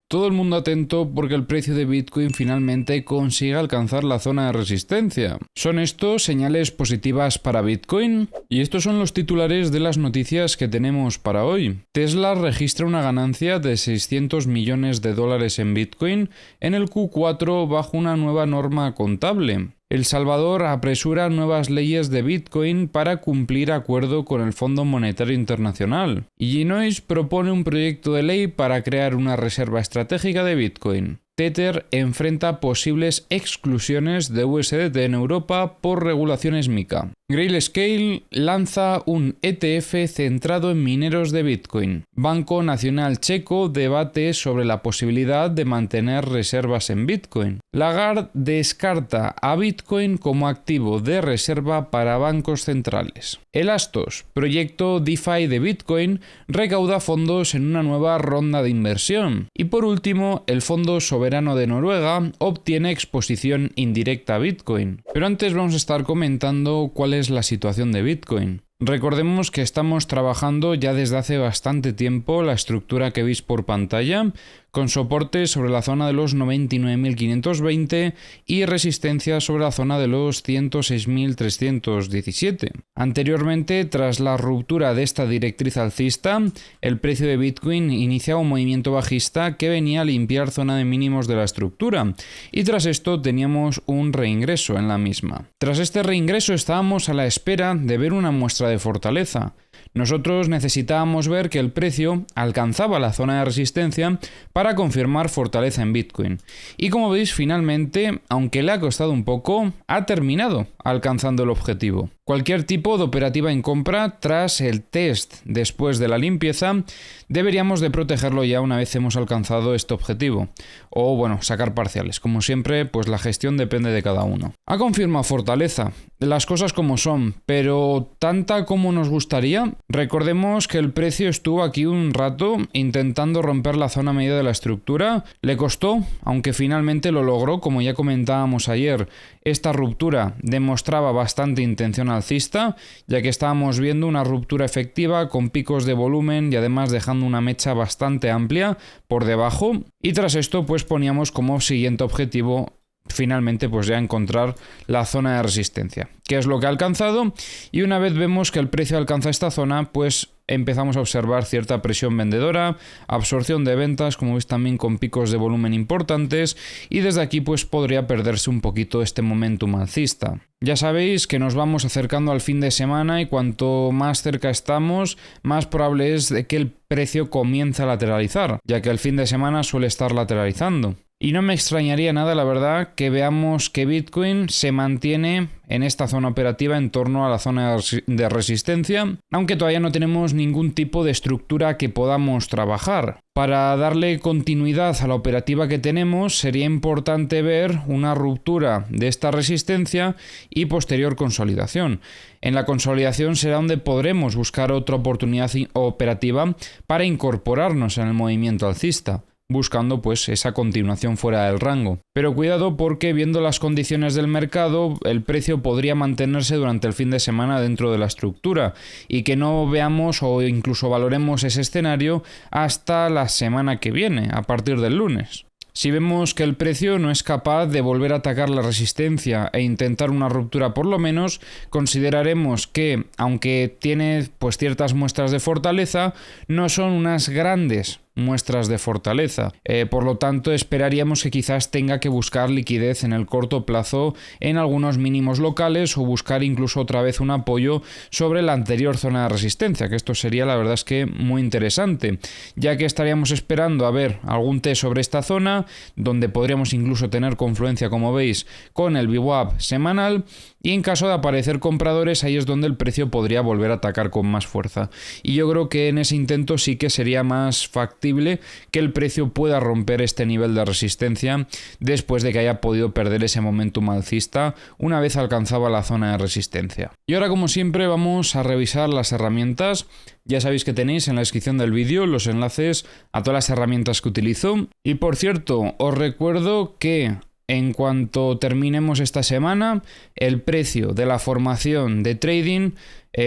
Todo el mundo atento porque el precio de Bitcoin finalmente consigue alcanzar la zona de resistencia. ¿Son estos señales positivas para Bitcoin? Y estos son los titulares de las noticias que tenemos para hoy. Tesla registra una ganancia de $600 millones en Bitcoin en el Q4 bajo una nueva norma contable. El Salvador apresura nuevas leyes de Bitcoin para cumplir acuerdo con el Fondo Monetario Internacional. Illinois propone un proyecto de ley para crear una reserva estratégica de Bitcoin. Tether enfrenta posibles exclusiones de USDT en Europa por regulaciones MiCA. Grayscale lanza un ETF centrado en mineros de Bitcoin. Banco Nacional Checo debate sobre la posibilidad de mantener reservas en Bitcoin. Lagarde descarta a Bitcoin como activo de reserva para bancos centrales. Elastos, proyecto DeFi de Bitcoin, recauda fondos en una nueva ronda de inversión. Y por último, el Fondo Soberano de Noruega obtiene exposición indirecta a Bitcoin. Pero antes vamos a estar comentando cuál es la situación de Bitcoin. Recordemos que estamos trabajando ya desde hace bastante tiempo la estructura que veis por pantalla, con soporte sobre la zona de los 99.520 y resistencia sobre la zona de los 106.317. Anteriormente, tras la ruptura de esta directriz alcista, el precio de Bitcoin iniciaba un movimiento bajista que venía a limpiar zona de mínimos de la estructura, y tras esto teníamos un reingreso en la misma. Tras este reingreso estábamos a la espera de ver una muestra de fortaleza. Nosotros necesitábamos ver que el precio alcanzaba la zona de resistencia para confirmar fortaleza en Bitcoin. Y como veis, finalmente, aunque le ha costado un poco, ha terminado alcanzando el objetivo. Cualquier tipo de operativa en compra tras el test después de la limpieza deberíamos de protegerlo ya una vez hemos alcanzado este objetivo. O bueno, sacar parciales. Como siempre, pues la gestión depende de cada uno. Ha confirmado fortaleza, las cosas como son, pero tanta como nos gustaría. Recordemos que el precio estuvo aquí un rato intentando romper la zona media de la estructura. Le costó, aunque finalmente lo logró, como ya comentábamos ayer. Esta ruptura demostraba bastante intención alcista, ya que estábamos viendo una ruptura efectiva con picos de volumen y además dejando una mecha bastante amplia por debajo. Y tras esto pues poníamos como siguiente objetivo finalmente pues ya encontrar la zona de resistencia, que es lo que ha alcanzado, y una vez vemos que el precio alcanza esta zona pues empezamos a observar cierta presión vendedora, absorción de ventas, como veis también con picos de volumen importantes, y desde aquí pues podría perderse un poquito este momentum alcista. Ya sabéis que nos vamos acercando al fin de semana y cuanto más cerca estamos, más probable es de que el precio comience a lateralizar, ya que el fin de semana suele estar lateralizando. Y no me extrañaría nada, la verdad, que veamos que Bitcoin se mantiene en esta zona operativa en torno a la zona de resistencia, aunque todavía no tenemos ningún tipo de estructura que podamos trabajar. Para darle continuidad a la operativa que tenemos, sería importante ver una ruptura de esta resistencia y posterior consolidación. En la consolidación será donde podremos buscar otra oportunidad operativa para incorporarnos en el movimiento alcista, buscando pues esa continuación fuera del rango. Pero cuidado porque viendo las condiciones del mercado, el precio podría mantenerse durante el fin de semana dentro de la estructura y que no veamos o incluso valoremos ese escenario hasta la semana que viene, a partir del lunes. Si vemos que el precio no es capaz de volver a atacar la resistencia e intentar una ruptura por lo menos, consideraremos que, aunque tiene pues ciertas muestras de fortaleza, no son unas grandes muestras de fortaleza. Por lo tanto, esperaríamos que quizás tenga que buscar liquidez en el corto plazo en algunos mínimos locales o buscar incluso otra vez un apoyo sobre la anterior zona de resistencia, que esto sería la verdad es que muy interesante, ya que estaríamos esperando a ver algún test sobre esta zona, donde podríamos incluso tener confluencia, como veis, con el VWAP semanal, y en caso de aparecer compradores, ahí es donde el precio podría volver a atacar con más fuerza. Y yo creo que en ese intento sí que sería más factible que el precio pueda romper este nivel de resistencia después de que haya podido perder ese momentum alcista una vez alcanzaba la zona de resistencia. Y ahora, como siempre, vamos a revisar las herramientas. Ya sabéis que tenéis en la descripción del vídeo los enlaces a todas las herramientas que utilizo. Y por cierto, os recuerdo que en cuanto terminemos esta semana, el precio de la formación de trading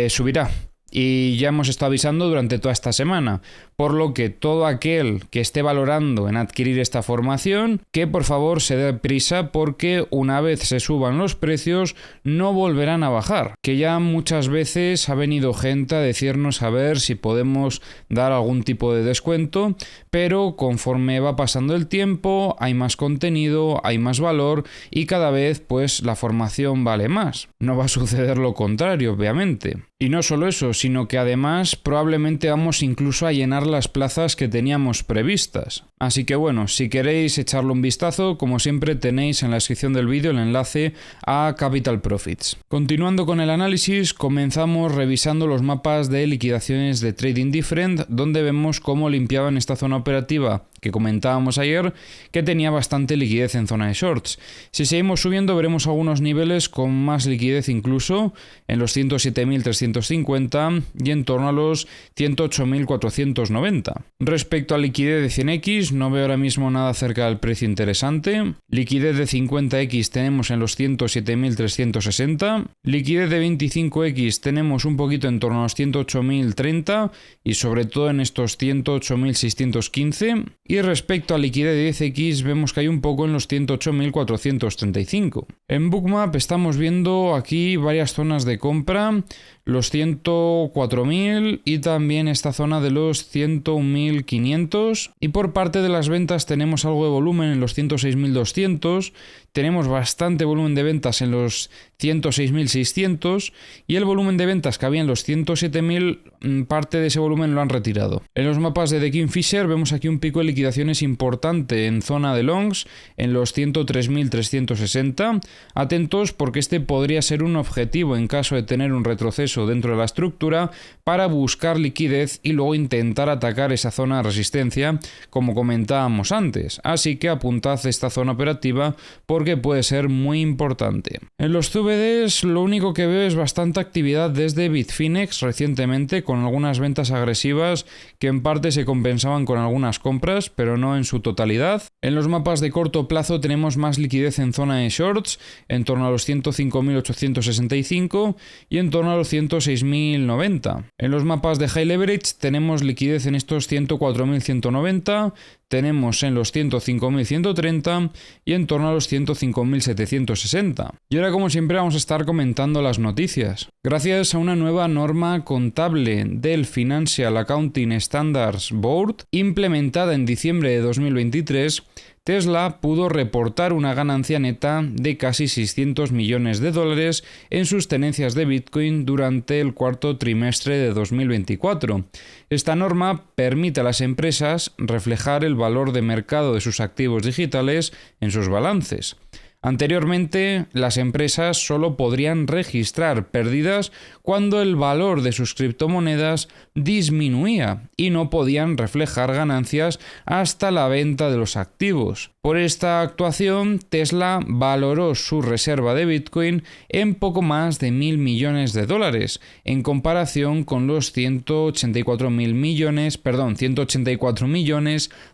subirá. y ya hemos estado avisando durante toda esta semana, por lo que todo aquel que esté valorando en adquirir esta formación, que por favor se dé prisa porque una vez se suban los precios no volverán a bajar, que ya muchas veces ha venido gente a decirnos a ver si podemos dar algún tipo de descuento, pero conforme va pasando el tiempo hay más contenido, hay más valor y cada vez pues la formación vale más. No va a suceder lo contrario, obviamente. Y no solo eso, sino que además probablemente vamos incluso a llenar las plazas que teníamos previstas. Así que bueno, si queréis echarle un vistazo, como siempre tenéis en la descripción del vídeo el enlace a Capital Profits. Continuando con el análisis, comenzamos revisando los mapas de liquidaciones de Trading Different, donde vemos cómo limpiaban esta zona operativa que comentábamos ayer, que tenía bastante liquidez en zona de shorts. Si seguimos subiendo veremos algunos niveles con más liquidez incluso en los 107.350 y en torno a los 108.490. Respecto a liquidez de 100x, no veo ahora mismo nada cerca del precio interesante. Liquidez de 50x tenemos en los 107.360. Liquidez de 25x tenemos un poquito en torno a los 108.030 y sobre todo en estos 108.615. Y respecto a liquidez de 10x vemos que hay un poco en los 108.435. En Bookmap estamos viendo aquí varias zonas de compra, los 104.000 y también esta zona de los 101.500. Y por parte de las ventas tenemos algo de volumen en los 106.200. Tenemos bastante volumen de ventas en los 106.600 y el volumen de ventas que había en los 107.000, parte de ese volumen lo han retirado. En los mapas de The Kingfisher vemos aquí un pico de liquidaciones importante en zona de longs en los 103.360. Atentos porque este podría ser un objetivo en caso de tener un retroceso dentro de la estructura para buscar liquidez y luego intentar atacar esa zona de resistencia como comentábamos antes. Así que apuntad esta zona operativa porque puede ser muy importante. En los CBDs lo único que veo es bastante actividad desde Bitfinex recientemente, con algunas ventas agresivas que en parte se compensaban con algunas compras, pero no en su totalidad. En los mapas de corto plazo tenemos más liquidez en zona de shorts, en torno a los 105.865 y en torno a los 106.090. En los mapas de high leverage tenemos liquidez en estos 104.190, tenemos en los 105.130 y en torno a los 105.760. Y ahora, como siempre, vamos a estar comentando las noticias. Gracias a una nueva norma contable del Financial Accounting Standards Board, implementada en diciembre de 2023, Tesla pudo reportar una ganancia neta de casi 600 millones de dólares en sus tenencias de Bitcoin durante el cuarto trimestre de 2024. Esta norma permite a las empresas reflejar el valor de mercado de sus activos digitales en sus balances. Anteriormente, las empresas solo podrían registrar pérdidas cuando el valor de sus criptomonedas disminuía y no podían reflejar ganancias hasta la venta de los activos. Por esta actuación, Tesla valoró su reserva de Bitcoin en poco más de 1.000 millones de dólares, en comparación con los 184 millones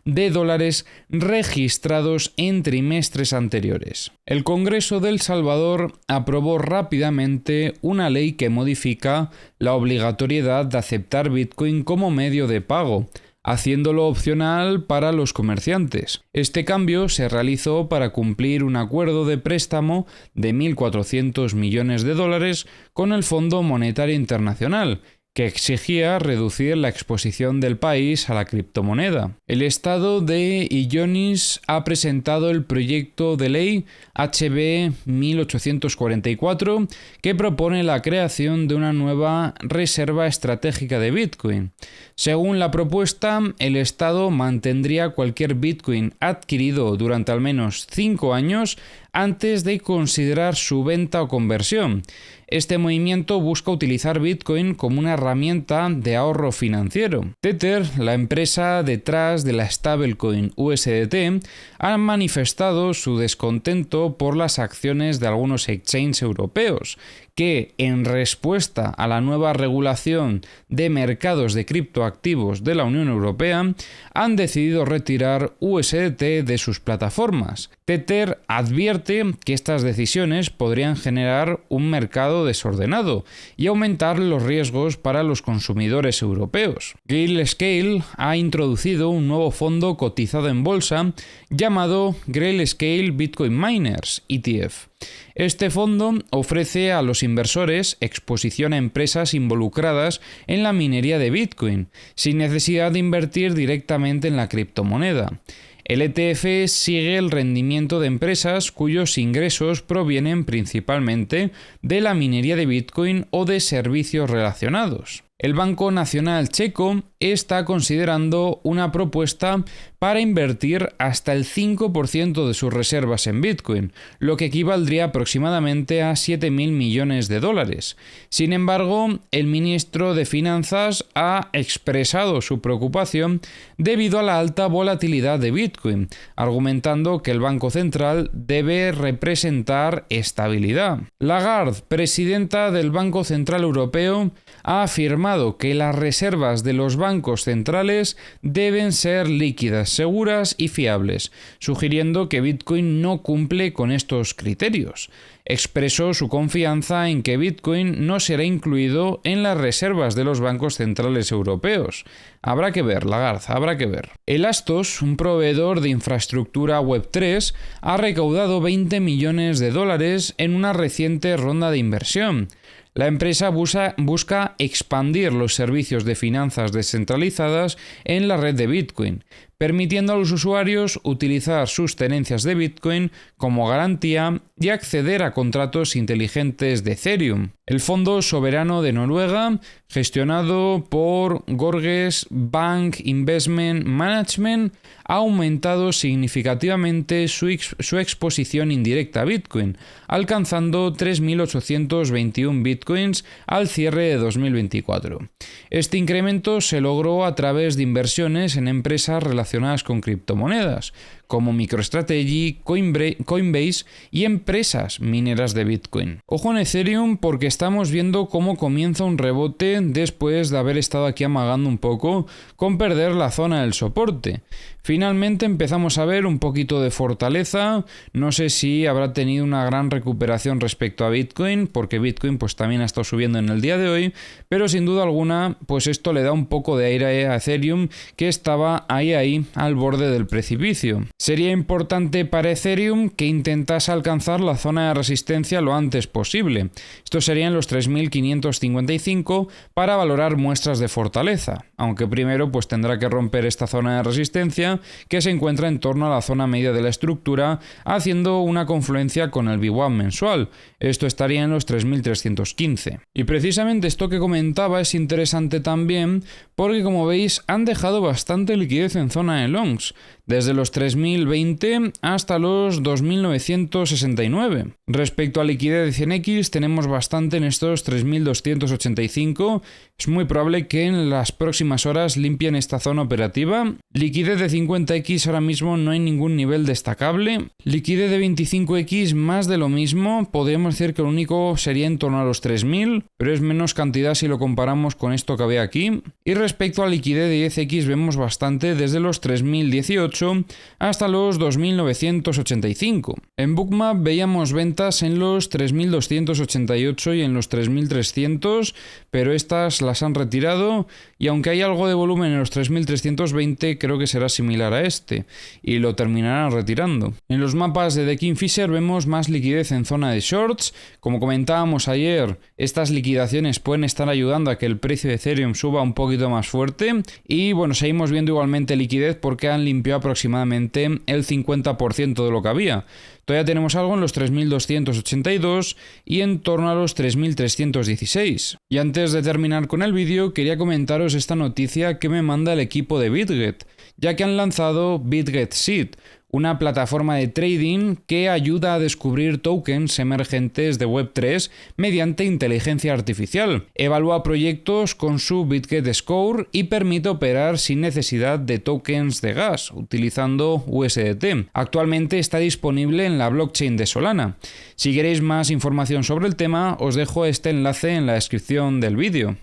de dólares registrados en trimestres anteriores. El Congreso de El Salvador aprobó rápidamente una ley que modifica la obligatoriedad de aceptar Bitcoin como medio de pago, haciéndolo opcional para los comerciantes. Este cambio se realizó para cumplir un acuerdo de préstamo de 1.400 millones de dólares con el Fondo Monetario Internacional, que exigía reducir la exposición del país a la criptomoneda. El estado de Illinois ha presentado el proyecto de ley HB 1844 que propone la creación de una nueva reserva estratégica de Bitcoin. Según la propuesta, el Estado mantendría cualquier Bitcoin adquirido durante al menos 5 años antes de considerar su venta o conversión. Este movimiento busca utilizar Bitcoin como una herramienta de ahorro financiero. Tether, la empresa detrás de la stablecoin USDT, ha manifestado su descontento por las acciones de algunos exchanges europeos, que en respuesta a la nueva regulación de mercados de criptoactivos de la Unión Europea han decidido retirar USDT de sus plataformas. Tether advierte que estas decisiones podrían generar un mercado desordenado y aumentar los riesgos para los consumidores europeos. Grayscale ha introducido un nuevo fondo cotizado en bolsa llamado Grayscale Bitcoin Miners ETF. Este fondo ofrece a los inversores exposición a empresas involucradas en la minería de Bitcoin, sin necesidad de invertir directamente en la criptomoneda. El ETF sigue el rendimiento de empresas cuyos ingresos provienen principalmente de la minería de Bitcoin o de servicios relacionados. El Banco Nacional Checo está considerando una propuesta para invertir hasta el 5% de sus reservas en Bitcoin, lo que equivaldría aproximadamente a 7.000 millones de dólares. Sin embargo, el ministro de Finanzas ha expresado su preocupación debido a la alta volatilidad de Bitcoin, argumentando que el Banco Central debe representar estabilidad. Lagarde, presidenta del Banco Central Europeo, ha afirmado que las reservas de los bancos centrales deben ser líquidas, seguras y fiables, sugiriendo que Bitcoin no cumple con estos criterios. Expresó su confianza en que Bitcoin no será incluido en las reservas de los bancos centrales europeos. Habrá que ver, Lagarde, habrá que ver. El Astos, un proveedor de infraestructura Web3, ha recaudado 20 millones de dólares en una reciente ronda de inversión. La empresa busca expandir los servicios de finanzas descentralizadas en la red de Bitcoin, permitiendo a los usuarios utilizar sus tenencias de Bitcoin como garantía y acceder a contratos inteligentes de Ethereum. El Fondo Soberano de Noruega, gestionado por Gorges Bank Investment Management, ha aumentado significativamente su exposición indirecta a Bitcoin, alcanzando 3.821 Bitcoins al cierre de 2024. Este incremento se logró a través de inversiones en empresas relacionadas con criptomonedas, como MicroStrategy, Coinbase y empresas mineras de Bitcoin. Ojo en Ethereum porque estamos viendo cómo comienza un rebote después de haber estado aquí amagando un poco con perder la zona del soporte. Finalmente empezamos a ver un poquito de fortaleza, no sé si habrá tenido una gran recuperación respecto a Bitcoin, porque Bitcoin pues también ha estado subiendo en el día de hoy, pero sin duda alguna pues esto le da un poco de aire a Ethereum, que estaba ahí al borde del precipicio. Sería importante para Ethereum que intentase alcanzar la zona de resistencia lo antes posible. Estos serían los 3.555 para valorar muestras de fortaleza, aunque primero pues tendrá que romper esta zona de resistencia que se encuentra en torno a la zona media de la estructura, haciendo una confluencia con el VWAP mensual. Esto estaría en los 3.315. Y precisamente esto que comentaba es interesante también porque, como veis, han dejado bastante liquidez en zona de longs, desde los 3.020 hasta los 2.969. Respecto a liquidez de 100x, tenemos bastante en estos 3.285. Es muy probable que en las próximas horas limpien esta zona operativa. Liquidez de 50x ahora mismo no hay ningún nivel destacable. Liquidez de 25x más de lo mismo. Podríamos decir que lo único sería en torno a los 3.000, pero es menos cantidad si lo comparamos con esto que había aquí. Y respecto a liquidez de 10x vemos bastante desde los 3.018 hasta los 2.985. En Bookmap veíamos ventas en los 3.288 y en los 3.300, pero estas las han retirado y aunque hay algo de volumen en los 3.320, creo que será similar a este y lo terminarán retirando. En los mapas de The Kingfisher vemos más liquidez en zona de shorts. Como comentábamos ayer, estas liquidaciones pueden estar ayudando a que el precio de Ethereum suba un poquito más fuerte y bueno, seguimos viendo igualmente liquidez porque han limpiado aproximadamente el 50% de lo que había. Todavía tenemos algo en los 3.282 y en torno a los 3.316. Y antes de terminar con el vídeo, quería comentaros esta noticia que me manda el equipo de BitGet, ya que han lanzado BitGet Seed, una plataforma de trading que ayuda a descubrir tokens emergentes de Web3 mediante inteligencia artificial. Evalúa proyectos con su BitGet Score y permite operar sin necesidad de tokens de gas, utilizando USDT. Actualmente está disponible en la blockchain de Solana. Si queréis más información sobre el tema, os dejo este enlace en la descripción del vídeo.